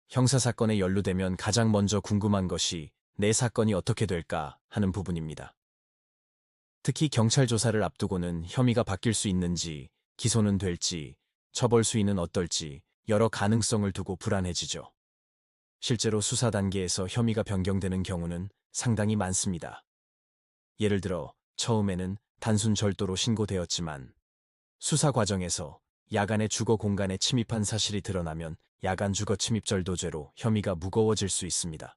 형사사건에 연루되면 가장 먼저 궁금한 것이 내 사건이 어떻게 될까 하는 부분입니다. 특히 경찰 조사를 앞두고는 혐의가 바뀔 수 있는지, 기소는 될지, 처벌 수위는 어떨지 여러 가능성을 두고 불안해지죠. 실제로 수사 단계에서 혐의가 변경되는 경우는 상당히 많습니다. 예를 들어 처음에는 단순 절도로 신고되었지만 수사 과정에서 야간의 주거 공간에 침입한 사실이 드러나면 야간 주거 침입 절도죄로 혐의가 무거워질 수 있습니다.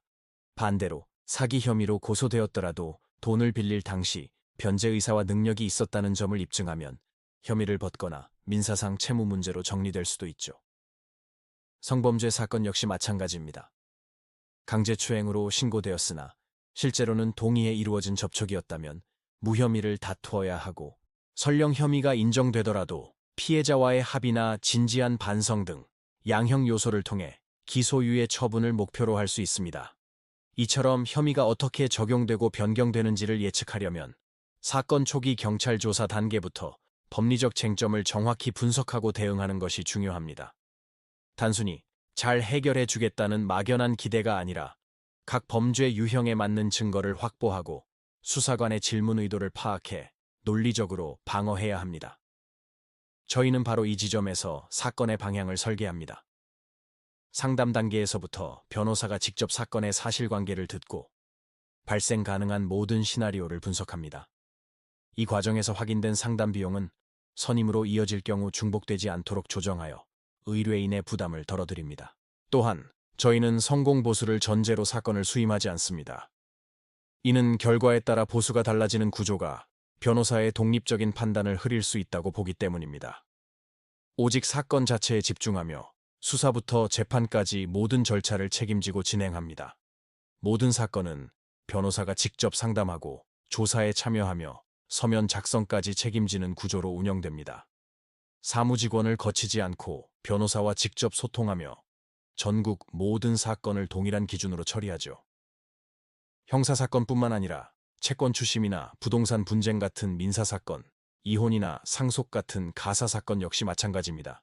반대로 사기 혐의로 고소되었더라도 돈을 빌릴 당시 변제 의사와 능력이 있었다는 점을 입증하면 혐의를 벗거나 민사상 채무 문제로 정리될 수도 있죠. 성범죄 사건 역시 마찬가지입니다. 강제추행으로 신고되었으나 실제로는 동의에 이루어진 접촉이었다면 무혐의를 다투어야 하고, 설령 혐의가 인정되더라도 피해자와의 합의나 진지한 반성 등 양형 요소를 통해 기소유예 처분을 목표로 할 수 있습니다. 이처럼 혐의가 어떻게 적용되고 변경되는지를 예측하려면 사건 초기 경찰 조사 단계부터 법리적 쟁점을 정확히 분석하고 대응하는 것이 중요합니다. 단순히 잘 해결해 주겠다는 막연한 기대가 아니라 각 범죄 유형에 맞는 증거를 확보하고 수사관의 질문 의도를 파악해 논리적으로 방어해야 합니다. 저희는 바로 이 지점에서 사건의 방향을 설계합니다. 상담 단계에서부터 변호사가 직접 사건의 사실관계를 듣고 발생 가능한 모든 시나리오를 분석합니다. 이 과정에서 확인된 상담 비용은 선임으로 이어질 경우 중복되지 않도록 조정하여 의뢰인의 부담을 덜어드립니다. 또한 저희는 성공 보수를 전제로 사건을 수임하지 않습니다. 이는 결과에 따라 보수가 달라지는 구조가 변호사의 독립적인 판단을 흐릴 수 있다고 보기 때문입니다. 오직 사건 자체에 집중하며 수사부터 재판까지 모든 절차를 책임지고 진행합니다. 모든 사건은 변호사가 직접 상담하고 조사에 참여하며 서면 작성까지 책임지는 구조로 운영됩니다. 사무직원을 거치지 않고 변호사와 직접 소통하며 전국 모든 사건을 동일한 기준으로 처리하죠. 형사사건뿐만 아니라 채권 추심이나 부동산 분쟁 같은 민사사건, 이혼이나 상속 같은 가사사건 역시 마찬가지입니다.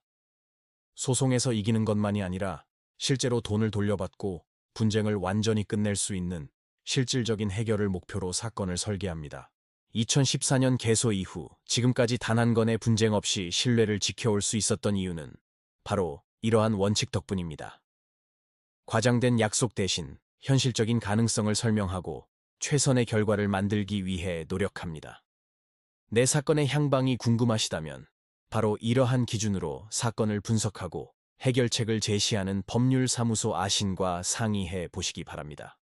소송에서 이기는 것만이 아니라 실제로 돈을 돌려받고 분쟁을 완전히 끝낼 수 있는 실질적인 해결을 목표로 사건을 설계합니다. 2014년 개소 이후 지금까지 단 한 건의 분쟁 없이 신뢰를 지켜올 수 있었던 이유는 바로 이러한 원칙 덕분입니다. 과장된 약속 대신 현실적인 가능성을 설명하고 최선의 결과를 만들기 위해 노력합니다. 내 사건의 향방이 궁금하시다면 바로 이러한 기준으로 사건을 분석하고 해결책을 제시하는 법률사무소 아신과 상의해 보시기 바랍니다.